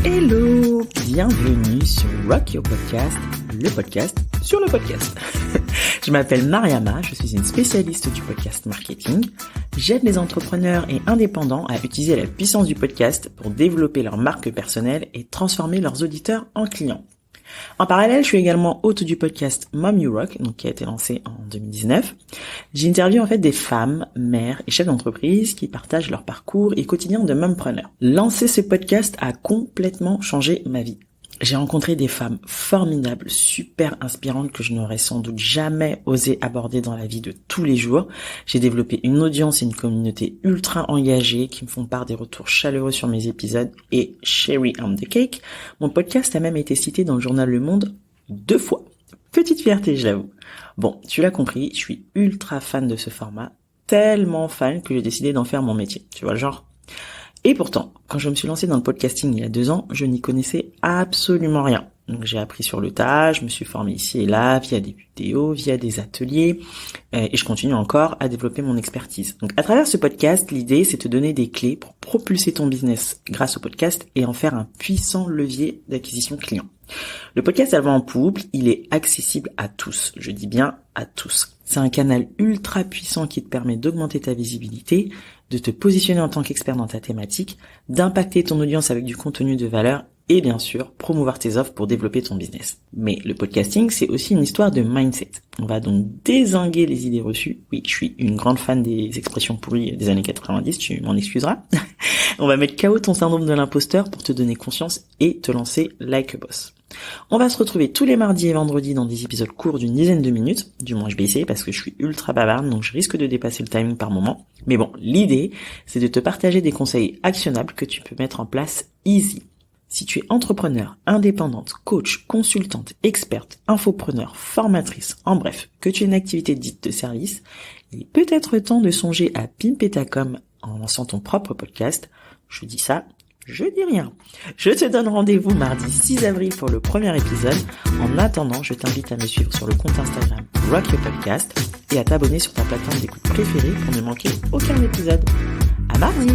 Hello, bienvenue sur Rock Your Podcast, le podcast sur le podcast. Je m'appelle Mariama, je suis une spécialiste du podcast marketing. J'aide les entrepreneurs et indépendants à utiliser la puissance du podcast pour développer leur marque personnelle et transformer leurs auditeurs en clients. En parallèle, je suis également hôte du podcast Mom You Rock, donc qui a été lancé en 2019. J'interviewe en fait des femmes, mères et chefs d'entreprise qui partagent leur parcours et quotidien de mompreneur. Lancer ce podcast a complètement changé ma vie. J'ai rencontré des femmes formidables, super inspirantes que je n'aurais sans doute jamais osé aborder dans la vie de tous les jours. J'ai développé une audience et une communauté ultra engagée qui me font part des retours chaleureux sur mes épisodes et cherry on the cake. Mon podcast a même été cité dans le journal Le Monde 2 fois. Petite fierté, je l'avoue. Bon, tu l'as compris, je suis ultra fan de ce format, tellement fan que j'ai décidé d'en faire mon métier. Tu vois le genre ? Et pourtant, quand je me suis lancée dans le podcasting il y a 2 ans, je n'y connaissais absolument rien. Donc j'ai appris sur le tas, je me suis formée ici et là, via des vidéos, via des ateliers, et je continue encore à développer mon expertise. Donc à travers ce podcast, l'idée c'est de te donner des clés pour propulser ton business grâce au podcast et en faire un puissant levier d'acquisition client. Le podcast a le vent en poupe, il est accessible à tous, je dis bien à tous. C'est un canal ultra puissant qui te permet d'augmenter ta visibilité, de te positionner en tant qu'expert dans ta thématique, d'impacter ton audience avec du contenu de valeur et bien sûr, promouvoir tes offres pour développer ton business. Mais le podcasting, c'est aussi une histoire de mindset. On va donc dézinguer les idées reçues. Oui, je suis une grande fan des expressions pourries des années 90, tu m'en excuseras. On va mettre KO ton syndrome de l'imposteur pour te donner confiance et te lancer like a boss. On va se retrouver tous les mardis et vendredis dans des épisodes courts d'une dizaine de minutes. Du moins, je vais essayer parce que je suis ultra bavarde, donc je risque de dépasser le timing par moment. Mais bon, l'idée, c'est de te partager des conseils actionnables que tu peux mettre en place easy. Si tu es entrepreneur, indépendante, coach, consultante, experte, infopreneur, formatrice, en bref, que tu aies une activité dite de service, il est peut-être temps de songer à pimper ta com en lançant ton propre podcast. Je dis ça, je dis rien. Je te donne rendez-vous mardi 6 avril pour le premier épisode. En attendant, je t'invite à me suivre sur le compte Instagram Rock Your Podcast et à t'abonner sur ta plateforme d'écoute préférée pour ne manquer aucun épisode. À mardi!